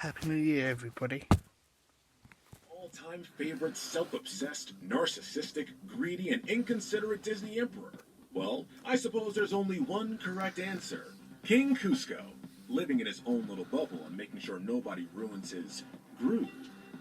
Happy New Year, everybody. All-time favorite self-obsessed, narcissistic, greedy, and inconsiderate Disney emperor? Well, I suppose there's only one correct answer. King Cusco, living in his own little bubble and making sure nobody ruins his groove.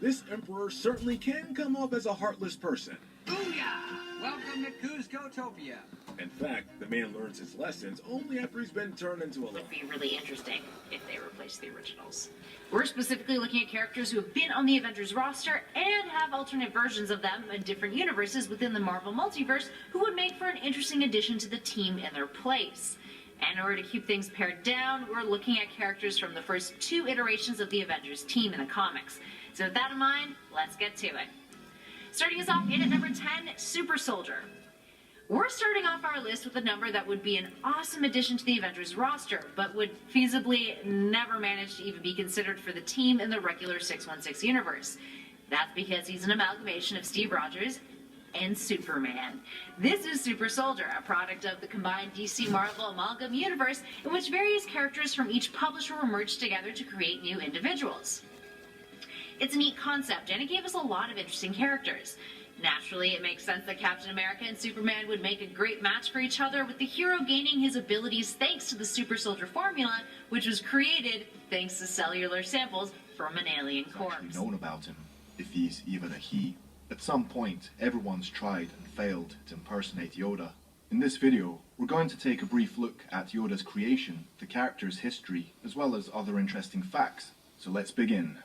This emperor certainly can come off as a heartless person. Booyah! Welcome to Cusco-topia. In fact, the man learns his lessons only after he's been turned into a Would be really interesting if they replace the originals. We're specifically looking at characters who have been on the Avengers roster and have alternate versions of them in different universes within the Marvel multiverse who would make for an interesting addition to the team in their place. And in order to keep things pared down, we're looking at characters from the first two iterations of the Avengers team in the comics. So with that in mind, let's get to it. Starting us off in at number 10, Super Soldier. We're starting off our list with a number that would be an awesome addition to the Avengers roster, but would feasibly never manage to even be considered for the team in the regular 616 universe. That's because he's an amalgamation of Steve Rogers and Superman. This is Super Soldier, a product of the combined DC Marvel amalgam universe in which various characters from each publisher were merged together to create new individuals. It's a neat concept, and it gave us a lot of interesting characters. Naturally, it makes sense that Captain America and Superman would make a great match for each other, with the hero gaining his abilities thanks to the Super Soldier formula, which was created thanks to cellular samples from an alien corpse. Actually known about him, if he's even a he. At some point, everyone's tried and failed to impersonate Yoda. In this video, we're going to take a brief look at Yoda's creation, the character's history, as well as other interesting facts. So let's begin.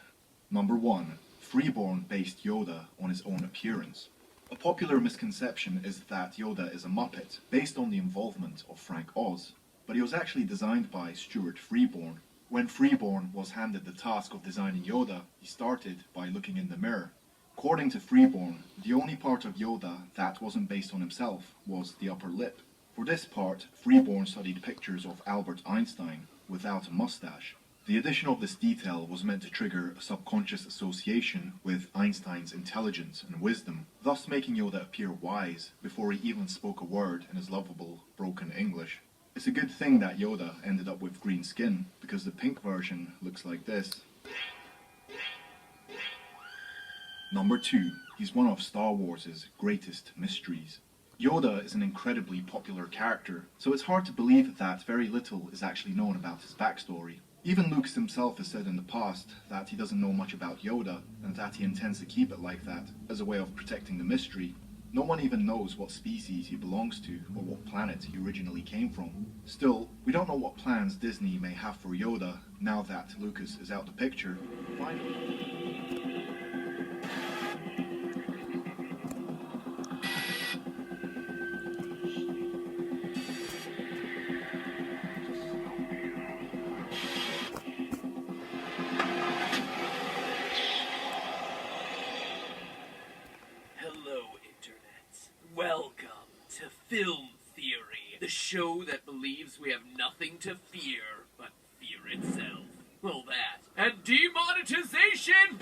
Number 1. Freeborn based Yoda on his own appearance. A popular misconception is that Yoda is a Muppet, based on the involvement of Frank Oz, but he was actually designed by Stuart Freeborn. When Freeborn was handed the task of designing Yoda, he started by looking in the mirror. According to Freeborn, the only part of Yoda that wasn't based on himself was the upper lip. For this part, Freeborn studied pictures of Albert Einstein without a mustache. The addition of this detail was meant to trigger a subconscious association with Einstein's intelligence and wisdom, thus making Yoda appear wise before he even spoke a word in his lovable, broken English. It's a good thing that Yoda ended up with green skin, because the pink version looks like this. Number 2. He's one of Star Wars' greatest mysteries. Yoda is an incredibly popular character, so it's hard to believe that very little is actually known about his backstory. Even Lucas himself has said in the past that he doesn't know much about Yoda, and that he intends to keep it like that, as a way of protecting the mystery. No one even knows what species he belongs to, or what planet he originally came from. Still, we don't know what plans Disney may have for Yoda, now that Lucas is out the picture. Finally, welcome to Film Theory, the show that believes we have nothing to fear but fear itself. Well, that. And demonetization!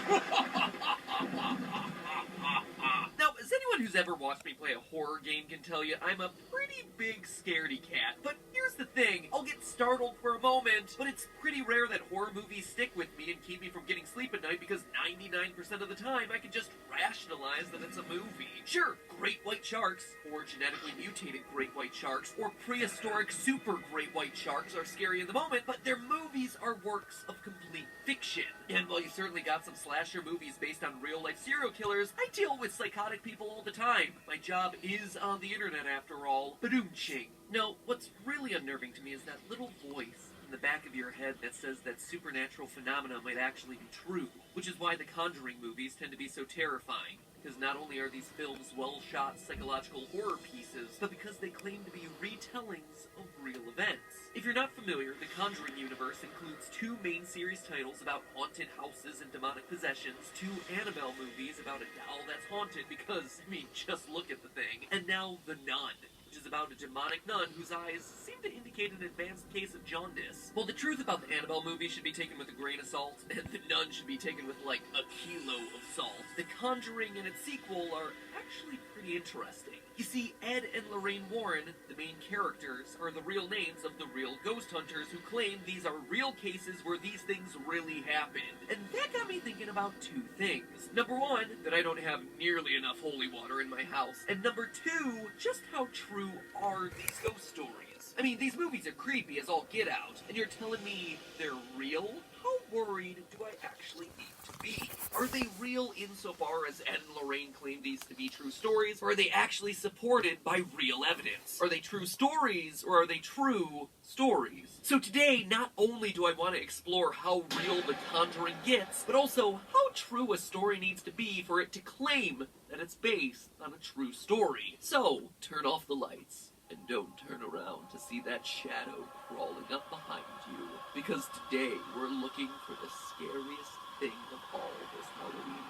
Now, as anyone who's ever watched me play a horror game can tell you, I'm a pretty big scaredy cat. But here's the thing, I'll get startled for a moment, but it's pretty rare that horror movies stick with me and keep me from getting sleep at night, because 99% of the time I can just rationalize that it's a movie. Sure, great white sharks, or genetically mutated great white sharks, or prehistoric super great white sharks are scary in the moment, but their movies are works of complete fiction. And while you certainly got some slasher movies based on real-life serial killers, I deal with psychotic people all the time. My job is on the internet, after all. Ba-doom-ching. No, what's really unnerving to me is that little voice in the back of your head that says that supernatural phenomena might actually be true, which is why the Conjuring movies tend to be so terrifying. Because not only are these films well-shot psychological horror pieces, but because they claim to be retellings of real events. If you're not familiar, the Conjuring universe includes 2 main series titles about haunted houses and demonic possessions, 2 Annabelle movies about a doll that's haunted because, I mean, just look at the thing, and now The Nun, which is about a demonic nun whose eyes seem to indicate an advanced case of jaundice. Well, the truth about the Annabelle movie should be taken with a grain of salt, and The Nun should be taken with, like, a kilo of salt. The Conjuring and its sequel are actually pretty interesting. You see, Ed and Lorraine Warren, the main characters, are the real names of the real ghost hunters who claim these are real cases where these things really happened. And that got me thinking about two things. Number one, that I don't have nearly enough holy water in my house. And number two, just how true are these ghost stories? I mean, these movies are creepy as all get out, and you're telling me they're real? How worried do I actually need to be? Are they real insofar as Ed and Lorraine claim these to be true stories, or are they actually supported by real evidence? Are they true stories, or are they true stories? So today, not only do I want to explore how real The Conjuring gets, but also how true a story needs to be for it to claim that it's based on a true story. So, turn off the lights. And don't turn around to see that shadow crawling up behind you. Because today we're looking for the scariest thing of all this Halloween.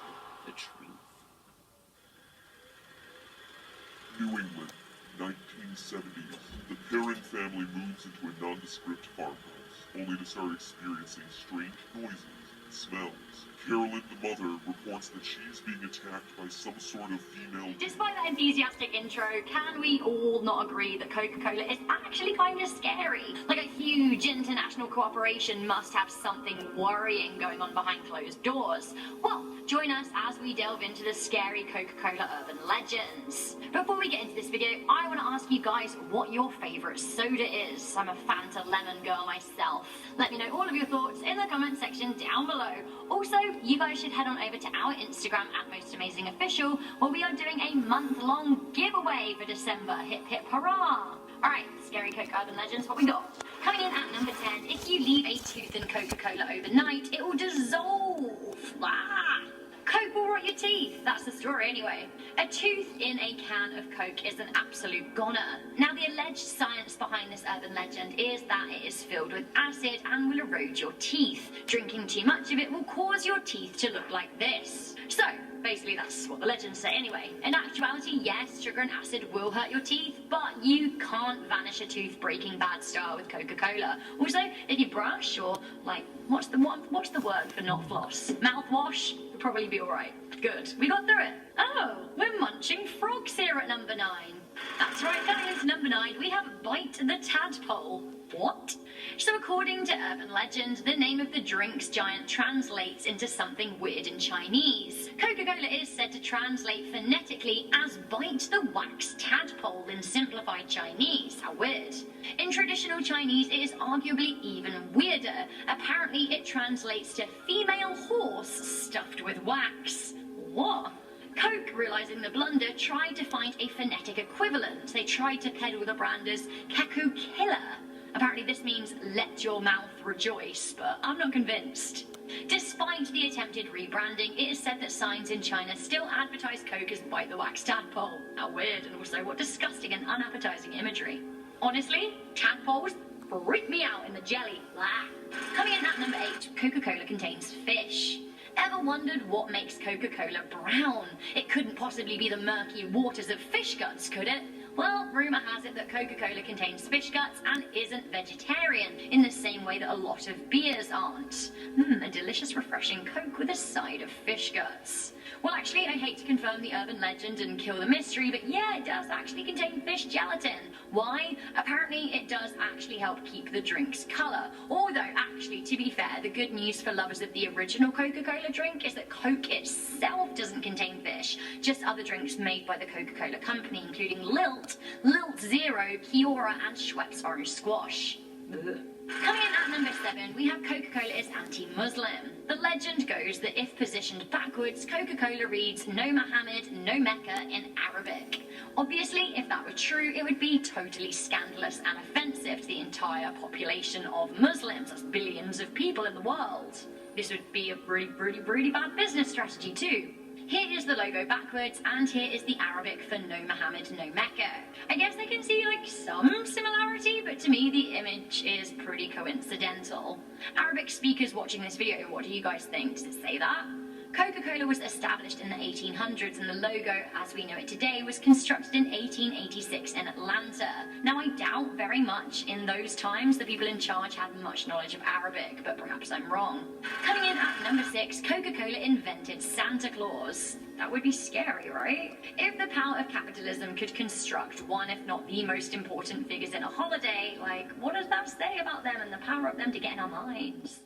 The truth. New England, 1970s. The Perrin family moves into a nondescript farmhouse, only to start experiencing strange noises and smells. Carolyn, the mother, reports that she's being attacked by some sort of female... Despite that enthusiastic intro, can we all not agree that Coca-Cola is actually kind of scary? Like a huge international cooperation must have something worrying going on behind closed doors. Well, join us as we delve into the scary Coca-Cola urban legends. Before we get into this video, I want to ask you guys what your favourite soda is. I'm a Fanta Lemon girl myself. Let me know all of your thoughts in the comment section down below. Also, you guys should head on over to our Instagram @MostAmazingOfficial, where we are doing a month-long giveaway for December. Hip hip hurrah! Alright, scary Coke urban legends, what we got? Coming in at number 10, if you leave a tooth in Coca-Cola overnight, it will dissolve. Ah! Coke will rot your teeth. That's the story anyway. A tooth in a can of Coke is an absolute goner. Now, the alleged science behind this urban legend is that it is filled with acid and will erode your teeth. Drinking too much of it will cause your teeth to look like this. So, basically that's what the legends say anyway. In actuality, yes, sugar and acid will hurt your teeth, but you can't vanish a tooth Breaking Bad style with Coca-Cola. Also, if you brush or, like, what's the word for not floss? Mouthwash? You'll probably be alright. Good. We got through it. Oh, we're munching frogs here at number 9. That's right, coming into number 9, we have Bite the Tadpole. What? So according to urban legend, the name of the drink's giant translates into something weird in Chinese. Coca-Cola is said to translate phonetically as bite the wax tadpole in simplified Chinese. How weird. In traditional Chinese, it is arguably even weirder. Apparently, it translates to female horse stuffed with wax. What? Coke, realising the blunder, tried to find a phonetic equivalent. They tried to peddle the brand as Keku Killer. Apparently this means let your mouth rejoice, but I'm not convinced. Despite the attempted rebranding, it is said that signs in China still advertise Coke as Bite the Wax Tadpole. How weird, and also what disgusting and unappetizing imagery. Honestly, tadpoles freak me out in the jelly. Blah. Coming in at number 8, Coca-Cola contains fish. Ever wondered what makes Coca-Cola brown? It couldn't possibly be the murky waters of fish guts, could it? Well, rumour has it that Coca-Cola contains fish guts and isn't vegetarian, in the same way that a lot of beers aren't. A delicious, refreshing Coke with a side of fish guts. Well, actually, I hate to confirm the urban legend and kill the mystery, but yeah, it does actually contain fish gelatin. Why? Apparently, it does actually help keep the drink's colour. Although, actually, to be fair, the good news for lovers of the original Coca-Cola drink is that Coke itself doesn't contain fish, just other drinks made by the Coca-Cola company, including Lilt, Lilt Zero, Kiora, and Schweppes Orange Squash. Ugh. Coming in at number 7, we have Coca-Cola is anti-Muslim. The legend goes that if positioned backwards, Coca-Cola reads No Muhammad, No Mecca in Arabic. Obviously, if that were true, it would be totally scandalous and offensive to the entire population of Muslims. That's billions of people in the world. This would be a really bad business strategy too. Here is the logo backwards, and here is the Arabic for No Muhammad, No Mecca. I guess I can see, like, some similarity, but to me the image is pretty coincidental. Arabic speakers watching this video, what do you guys think? Does it say that? Coca-Cola was established in the 1800s, and the logo, as we know it today, was constructed in 1886 in Atlanta. Now, I doubt very much in those times the people in charge had much knowledge of Arabic, but perhaps I'm wrong. Coming in at number 6, 1966, Coca-Cola invented Santa Claus. That would be scary, right? If the power of capitalism could construct one, if not the most important figures in a holiday, like, what does that say about them and the power of them to get in our minds?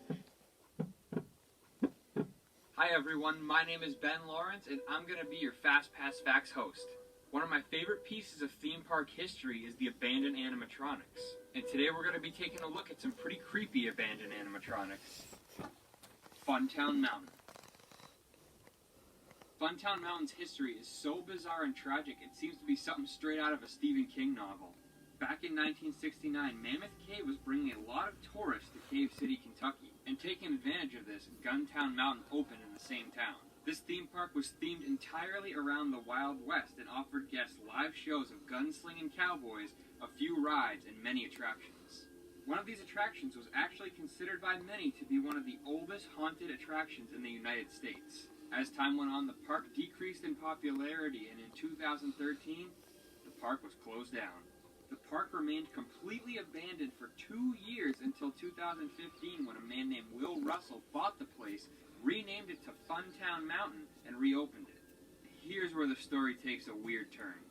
Hi everyone, my name is Ben Lawrence, and I'm going to be your Fast Pass Facts host. One of my favorite pieces of theme park history is the abandoned animatronics. And today we're going to be taking a look at some pretty creepy abandoned animatronics. Funtown Mountain. Funtown Mountain's history is so bizarre and tragic, it seems to be something straight out of a Stephen King novel. Back in 1969, Mammoth Cave was bringing a lot of tourists to Cave City, Kentucky, and taking advantage of this, Guntown Mountain opened in the same town. This theme park was themed entirely around the Wild West and offered guests live shows of gunslinging cowboys, a few rides, and many attractions. One of these attractions was actually considered by many to be one of the oldest haunted attractions in the United States. As time went on, the park decreased in popularity, and in 2013, the park was closed down. The park remained completely abandoned for 2 years until 2015, when a man named Will Russell bought the place, renamed it to Funtown Mountain, and reopened it. Here's where the story takes a weird turn.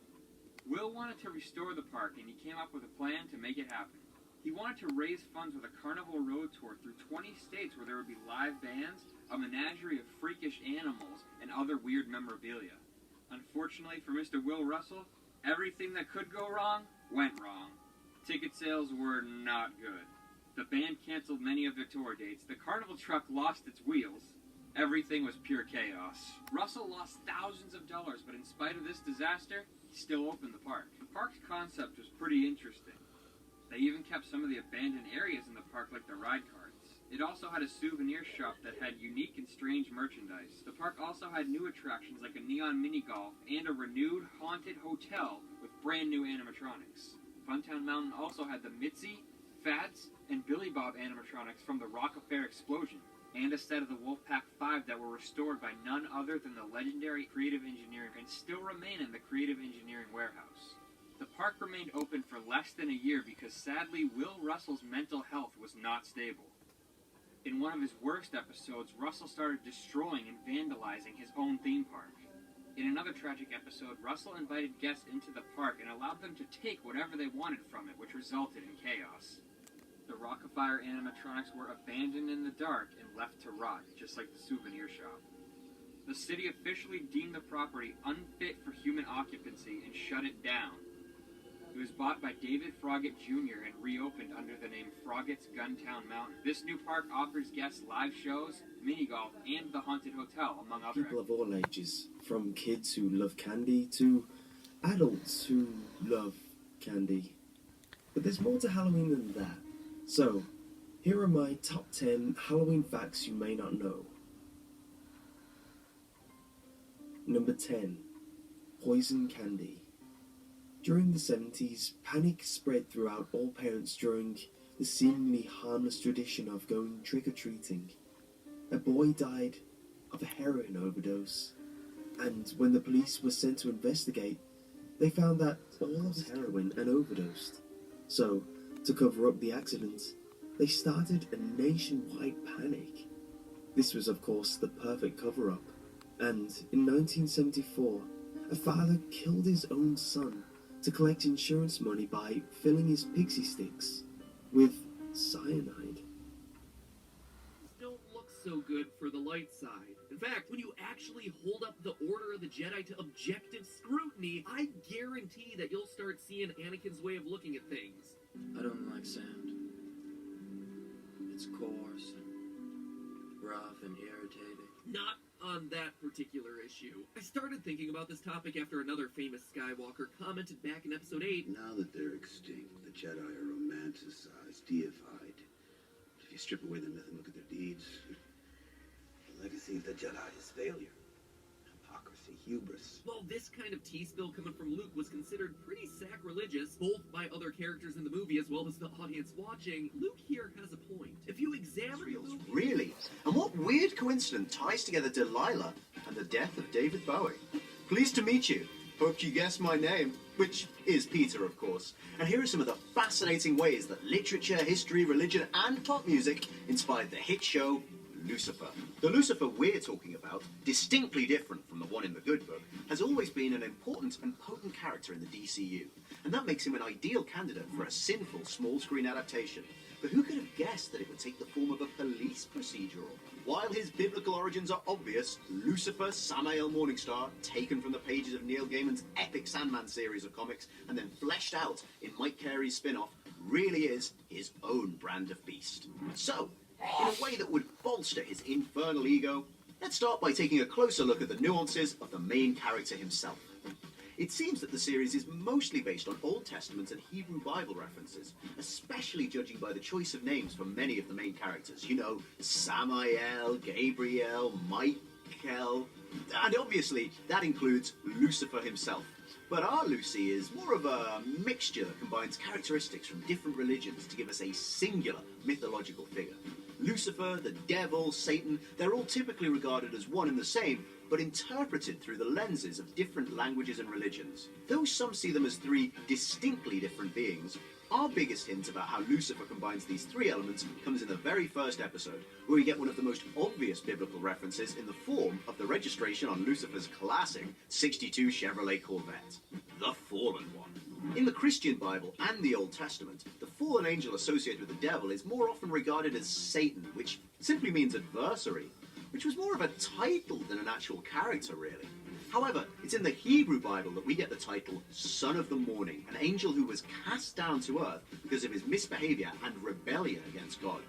Will wanted to restore the park, and he came up with a plan to make it happen. He wanted to raise funds with a Carnival Road Tour through 20 states where there would be live bands, a menagerie of freakish animals, and other weird memorabilia. Unfortunately for Mr. Will Russell, everything that could go wrong went wrong. Ticket sales were not good. The band canceled many of their tour dates. The carnival truck lost its wheels. Everything was pure chaos. Russell lost thousands of dollars, but in spite of this disaster, he still opened the park. The park's concept was pretty interesting. They even kept some of the abandoned areas in the park, like the ride carts. It also had a souvenir shop that had unique and strange merchandise. The park also had new attractions like a neon mini-golf and a renewed haunted hotel with brand new animatronics. Funtown Mountain also had the Mitzi, Fats, and Billy Bob animatronics from the Rock Affair explosion, and a set of the Wolfpack 5 that were restored by none other than the legendary Creative Engineering and still remain in the Creative Engineering warehouse. The park remained open for less than a year because sadly Will Russell's mental health was not stable. In one of his worst episodes, Russell started destroying and vandalizing his own theme park. In another tragic episode, Russell invited guests into the park and allowed them to take whatever they wanted from it, which resulted in chaos. The Rockafire animatronics were abandoned in the dark and left to rot, just like the souvenir shop. The city officially deemed the property unfit for human occupancy and shut it down. It was bought by David Froggatt Jr. and reopened under the name Froggatt's Guntown Mountain. This new park offers guests live shows, mini-golf, and the Haunted Hotel, among other people of all ages, from kids who love candy to adults who love candy. But there's more to Halloween than that. So, here are my top 10 Halloween facts you may not know. Number 10. Poison candy. During the 70s, panic spread throughout all parents during the seemingly harmless tradition of going trick-or-treating. A boy died of a heroin overdose, and when the police were sent to investigate, they found that all was heroin and overdosed. So, to cover up the accident, they started a nationwide panic. This was, of course, the perfect cover-up, and in 1974, a father killed his own son to collect insurance money by filling his pixie sticks with cyanide. Don't look so good for the light side. In fact, when you actually hold up the Order of the Jedi to objective scrutiny, I guarantee that you'll start seeing Anakin's way of looking at things. I don't like sand. It's coarse and rough and irritating. Not on that particular issue. I started thinking about this topic after another famous Skywalker commented back in episode 8. Now that they're extinct, the Jedi are romanticized, deified. If you strip away the myth and look at their deeds, the legacy of the Jedi is failure. Hypocrisy, hubris. Well, this kind of tea spill coming from Luke was considered pretty sacrilegious, both by other characters in the movie as well as the audience watching. Luke here has a point. If you examine the movie... Really? And what weird coincidence ties together Delilah and the death of David Bowie? Pleased to meet you. Hope you guessed my name, which is Peter, of course. And here are some of the fascinating ways that literature, history, religion, and pop music inspired the hit show Lucifer. The Lucifer we're talking about, distinctly different from the one in the good book, has always been an important and potent character in the DCU, and that makes him an ideal candidate for a sinful small-screen adaptation. But who could have guessed that it would take the form of a police procedural? While his biblical origins are obvious, Lucifer, Samael Morningstar, taken from the pages of Neil Gaiman's epic Sandman series of comics and then fleshed out in Mike Carey's spin-off, really is his own brand of beast. So, in a way that would bolster his infernal ego, let's start by taking a closer look at the nuances of the main character himself. It seems that the series is mostly based on Old Testament and Hebrew Bible references, especially judging by the choice of names for many of the main characters. You know, Samael, Gabriel, Michael, and obviously that includes Lucifer himself. But our Lucy is more of a mixture that combines characteristics from different religions to give us a singular mythological figure. Lucifer, the devil, Satan, they're all typically regarded as one and the same, but interpreted through the lenses of different languages and religions. Though some see them as three distinctly different beings, our biggest hint about how Lucifer combines these three elements comes in the very first episode, where we get one of the most obvious biblical references in the form of the registration on Lucifer's classic 62 Chevrolet Corvette, the Fallen One. In the Christian Bible and the Old Testament, the fallen angel associated with the devil is more often regarded as Satan, which simply means adversary, which was more of a title than an actual character, really. However, it's in the Hebrew Bible that we get the title Son of the Morning, an angel who was cast down to earth because of his misbehavior and rebellion against God.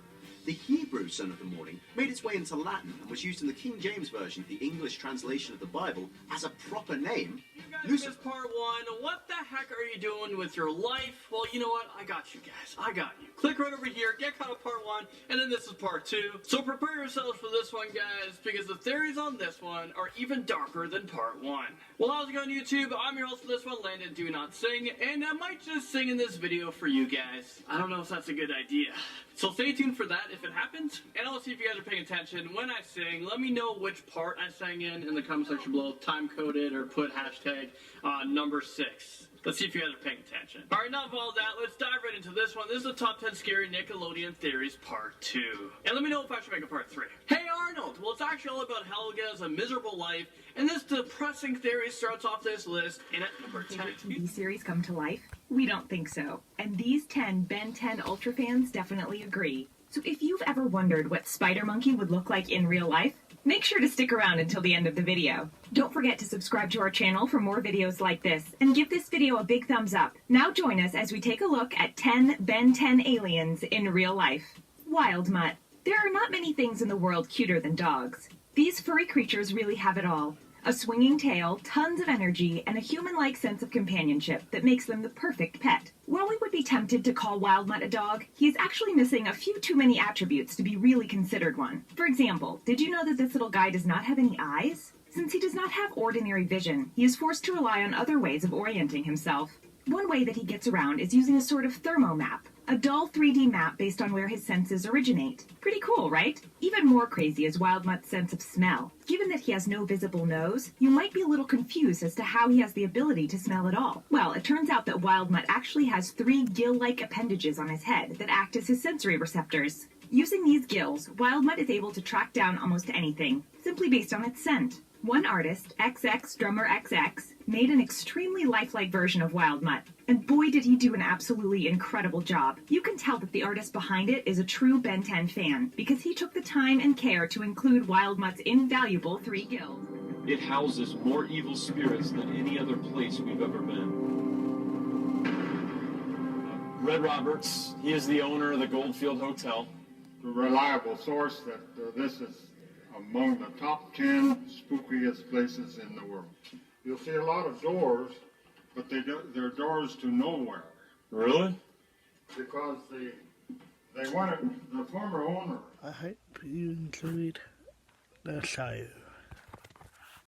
The Hebrew Son of the Morning made its way into Latin and was used in the King James Version, the English translation of the Bible, as a proper name. You guys missed part one. What the heck are you doing with your life? Well, you know what? I got you guys. I got you. Click right over here, get caught up part one, and then this is part two. So prepare yourselves for this one, guys, because the theories on this one are even darker than part one. Well, how's it going, YouTube? I'm your host for this one, Landon Do Not Sing, and I might just sing in this video for you guys. I don't know if that's a good idea. So stay tuned for that if it happens, and I'll see if you guys are paying attention. When I sing, let me know which part I sang in the comment section below. Time code it or put hashtag number 6. Let's see if you guys are paying attention. Alright, enough of all that. Let's dive right into this one. This is the top 10 scary Nickelodeon theories part 2. And let me know if I should make a part 3. Hey Arnold! Well, it's actually all about Helga's miserable life, and this depressing theory starts off this list in at number 10. TV series come to life? We don't think so. And these 10 Ben 10 Ultra fans definitely agree. So if you've ever wondered what Spider Monkey would look like in real life, make sure to stick around until the end of the video. Don't forget to subscribe to our channel for more videos like this, and give this video a big thumbs up. Now join us as we take a look at 10 Ben 10 aliens in real life. Wild Mutt. There are not many things in the world cuter than dogs. These furry creatures really have it all. A swinging tail, tons of energy, and a human-like sense of companionship that makes them the perfect pet. While we would be tempted to call Wild Mutt a dog, he is actually missing a few too many attributes to be really considered one. For example, did you know that this little guy does not have any eyes? Since he does not have ordinary vision, he is forced to rely on other ways of orienting himself. One way that he gets around is using a sort of thermomap, a dull 3D map based on where his senses originate. Pretty cool, right? Even more crazy is Wild Mutt's sense of smell. Given that he has no visible nose, you might be a little confused as to how he has the ability to smell at all. Well, it turns out that Wild Mutt actually has 3 gill-like appendages on his head that act as his sensory receptors. Using these gills, Wild Mutt is able to track down almost anything, simply based on its scent. One artist, XX Drummer XX, made an extremely lifelike version of Wild Mutt, and boy did he do an absolutely incredible job. You can tell that the artist behind it is a true Ben 10 fan, because he took the time and care to include Wild Mutt's invaluable 3 gills. It houses more evil spirits than any other place we've ever been. Red Roberts, he is the owner of the Goldfield Hotel. A reliable source that this is among the top 10 spookiest places in the world. You'll see a lot of doors, but they're doors to nowhere. Really? Because they wanted the former owner. I hope you enjoyed the show.